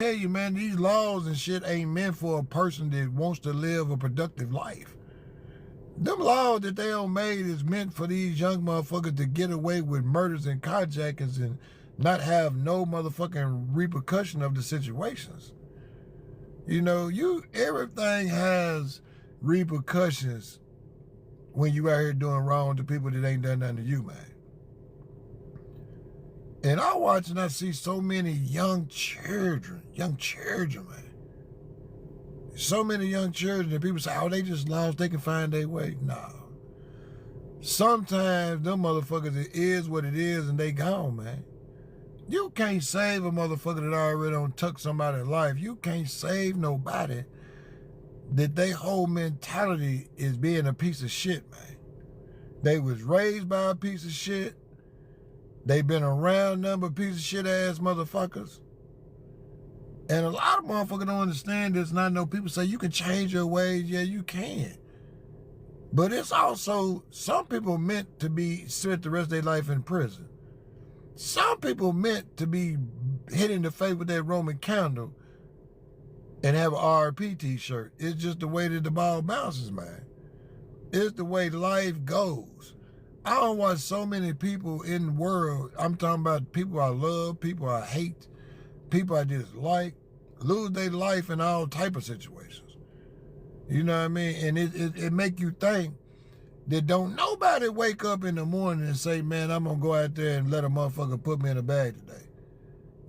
Tell you, man, these laws and shit ain't meant for a person that wants to live a productive life. Them laws that they all made is meant for these young motherfuckers to get away with murders and carjackings and not have no motherfucking repercussion of the situations. You know, everything has repercussions when you out here doing wrong to people that ain't done nothing to you, man. And I watch and I see so many young children, man. So many young children that people say, oh, they just lost, they can find their way. No. Sometimes them motherfuckers, it is what it is and they gone, man. You can't save a motherfucker that already done took somebody's life. You can't save nobody that their whole mentality is being a piece of shit, man. They was raised by a piece of shit. They been around number piece of shit ass motherfuckers. And a lot of motherfuckers don't understand this. And I know people say you can change your ways. Yeah, you can. But it's also, some people meant to be spent the rest of their life in prison. Some people meant to be hit in the face with that Roman candle and have an RP t-shirt. It's just the way that the ball bounces, man. It's the way life goes. I don't watch so many people in the world. I'm talking about people I love, people I hate, people I dislike, lose their life in all type of situations. You know what I mean? And it make you think that don't nobody wake up in the morning and say, man, I'm going to go out there and let a motherfucker put me in a bag today.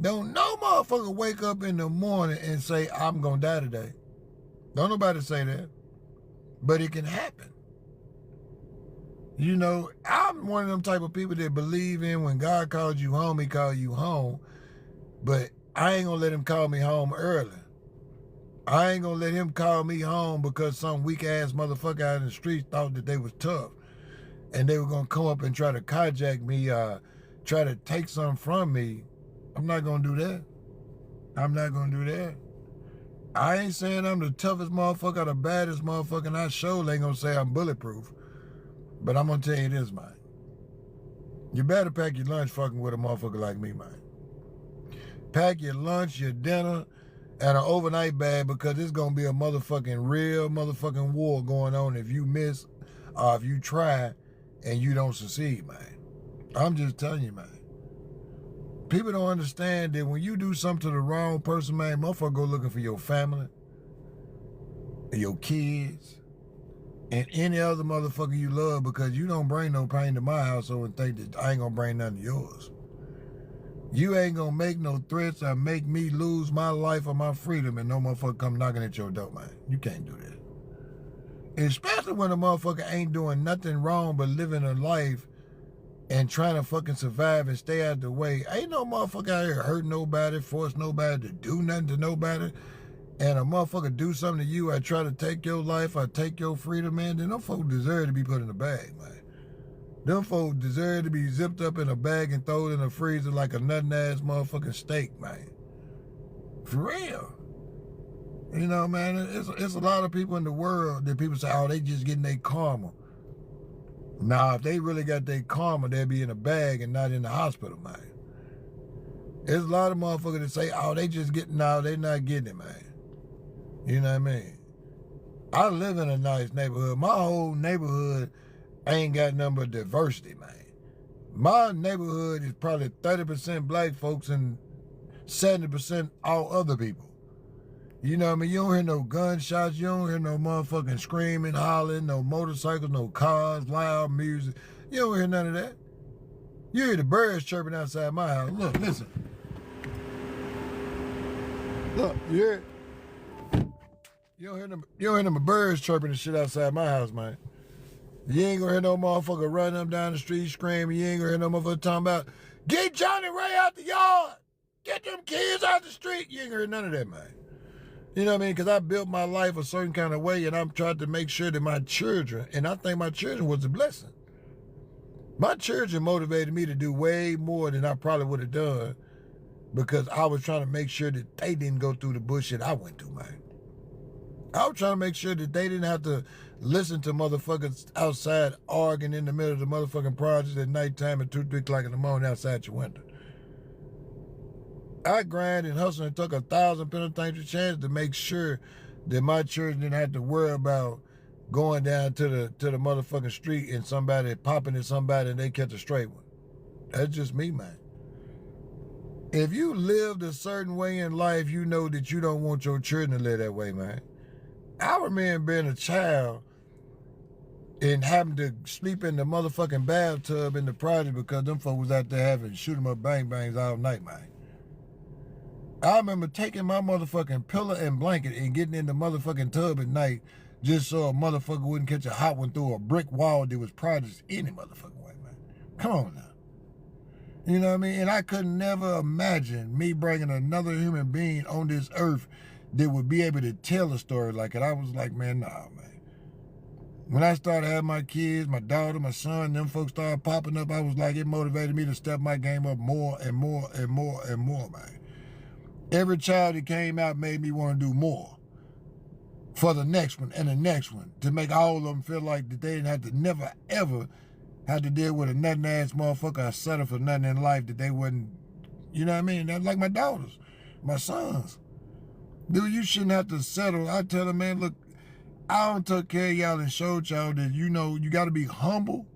Don't no motherfucker wake up in the morning and say, I'm going to die today. Don't nobody say that. But it can happen. You know, I'm one of them type of people that believe in when God calls you home, he calls you home. But I ain't going to let him call me home early. I ain't going to let him call me home because some weak-ass motherfucker out in the streets thought that they was tough. And they were going to come up and try to carjack me, try to take something from me. I'm not going to do that. I'm not going to do that. I ain't saying I'm the toughest motherfucker, the baddest motherfucker, and I sure ain't going to say I'm bulletproof. But I'm going to tell you this, man. You better pack your lunch fucking with a motherfucker like me, man. Pack your lunch, your dinner, and an overnight bag because it's going to be a motherfucking real motherfucking war going on if you miss or if you try and you don't succeed, man. I'm just telling you, man. People don't understand that when you do something to the wrong person, man, motherfucker go looking for your family, your kids, and any other motherfucker you love because you don't bring no pain to my household and think that I ain't gonna bring nothing to yours. You ain't gonna make no threats or make me lose my life or my freedom and no motherfucker come knocking at your door, man. You can't do that. Especially when a motherfucker ain't doing nothing wrong but living a life and trying to fucking survive and stay out the way. Ain't no motherfucker out here hurt nobody, force nobody to do nothing to nobody. And a motherfucker do something to you, I try to take your life, I take your freedom, man, then them folks deserve to be put in a bag, man. Them folks deserve to be zipped up in a bag and thrown in a freezer like a nothing-ass motherfucking steak, man. For real. You know, man, it's a lot of people in the world that people say, oh, they just getting their karma. Now, if they really got their karma, they'd be in a bag and not in the hospital, man. There's a lot of motherfuckers that say, oh, they just getting, no, they not getting it, man. You know what I mean? I live in a nice neighborhood. My whole neighborhood ain't got nothing but diversity, man. My neighborhood is probably 30% black folks and 70% all other people. You know what I mean? You don't hear no gunshots. You don't hear no motherfucking screaming, hollering, no motorcycles, no cars, loud music. You don't hear none of that. You hear the birds chirping outside my house. Look, listen. Look, you hear it? You don't hear them birds chirping and shit outside my house, man. You ain't gonna hear no motherfucker running up down the street screaming. You ain't gonna hear no motherfucker talking about, get Johnny Ray out the yard. Get them kids out the street. You ain't gonna hear none of that, man. You know what I mean? Because I built my life a certain kind of way and I'm trying to make sure that my children, and I think my children was a blessing. My children motivated me to do way more than I probably would have done because I was trying to make sure that they didn't go through the bullshit I went through, man. I was trying to make sure that they didn't have to listen to motherfuckers outside arguing in the middle of the motherfucking project at nighttime at 2, 3 o'clock in the morning outside your window. I grind and hustled and took 1,000 penitentiary chances to make sure that my children didn't have to worry about going down to the motherfucking street and somebody popping at somebody and they catch a straight one. That's just me, man. If you lived a certain way in life, you know that you don't want your children to live that way, man. I remember being a child and having to sleep in the motherfucking bathtub in the project because them folks was out there having shoot 'em up bang bangs all night, man. I remember taking my motherfucking pillow and blanket and getting in the motherfucking tub at night just so a motherfucker wouldn't catch a hot one through a brick wall that was projects any motherfucking way, man. Come on now. You know what I mean? And I could never imagine me bringing another human being on this earth that would be able to tell a story like it. I was like, man, nah, man. When I started having my kids, my daughter, my son, them folks started popping up, I was like, it motivated me to step my game up more and more and more and more, man. Every child that came out made me want to do more for the next one and the next one to make all of them feel like that they didn't have to never, ever have to deal with a nothing ass motherfucker or settle for nothing in life that they wouldn't, you know what I mean? That's like my daughters, my sons. Dude, you shouldn't have to settle. I tell them, man, look, I don't took care of y'all and showed y'all that, you know, you got to be humble,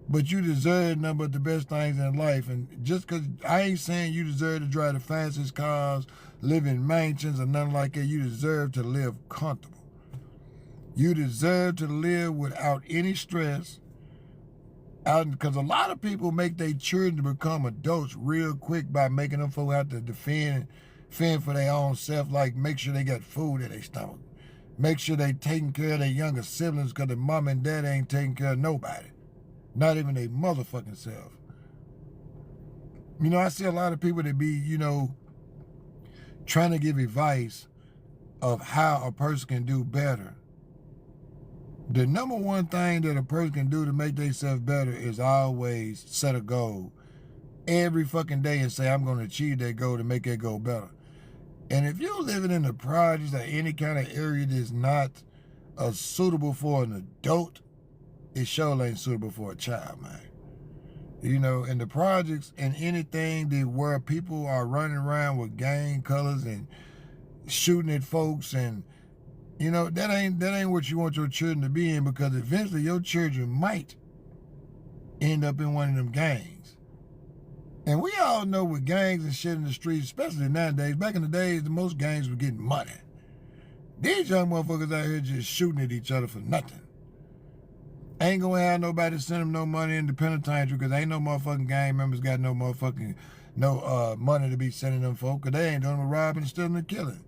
but you deserve nothing but the best things in life. And just because I ain't saying you deserve to drive the fastest cars, live in mansions or nothing like that, you deserve to live comfortable. You deserve to live without any stress. Because a lot of people make their children become adults real quick by making them folks have to fend for their own self, like make sure they got food in their stomach. Make sure they taking care of their younger siblings because their mom and dad ain't taking care of nobody. Not even their motherfucking self. You know, I see a lot of people that be, you know, trying to give advice of how a person can do better. The number one thing that a person can do to make themselves better is always set a goal every fucking day and say, I'm going to achieve that goal to make that goal better. And if you're living in the projects or any kind of area that's not suitable for an adult, it sure ain't suitable for a child, man. You know, in the projects and anything that where people are running around with gang colors and shooting at folks, and you know, that ain't what you want your children to be in, because eventually your children might end up in one of them gangs. And we all know with gangs and shit in the streets, especially nowadays, back in the days, the most gangs were getting money. These young motherfuckers out here just shooting at each other for nothing. Ain't gonna have nobody send them no money in the penitentiary because ain't no motherfucking gang members got no motherfucking money to be sending them folk, because they ain't doing no robbing, stealing, and killing.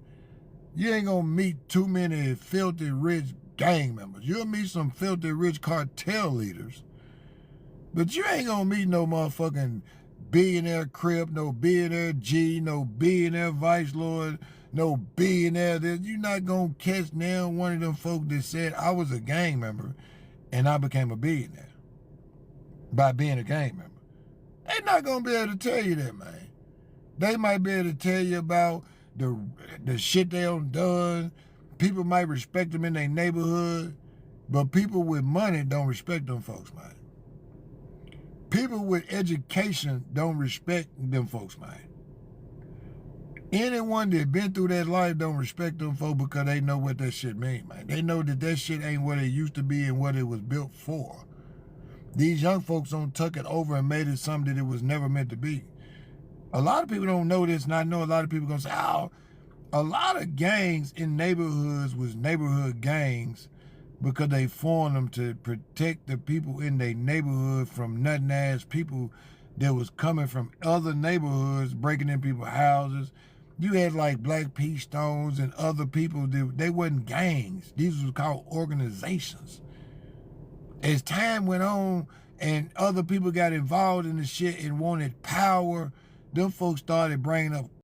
You ain't gonna meet too many filthy rich gang members. You'll meet some filthy rich cartel leaders, but you ain't gonna meet no motherfucking billionaire Crip, no billionaire G, no billionaire Vice Lord, no billionaire this. You're not gonna catch now one of them folk that said, I was a gang member and I became a billionaire by being a gang member. They not gonna be able to tell you that, man. They might be able to tell you about the shit they done. People might respect them in their neighborhood, but people with money don't respect them folks, man. People with education don't respect them folks, man. Anyone that been through that life don't respect them folks because they know what that shit mean, man. They know that that shit ain't what it used to be and what it was built for. These young folks don't tuck it over and made it something that it was never meant to be. A lot of people don't know this, and I know a lot of people gonna say, oh, a lot of gangs in neighborhoods was neighborhood gangs because they formed them to protect the people in their neighborhood from nothing ass people that was coming from other neighborhoods, breaking in people's houses. You had like Black Pea Stones and other people, they wasn't gangs. These was called organizations. As time went on and other people got involved in the shit and wanted power, them folks started bringing up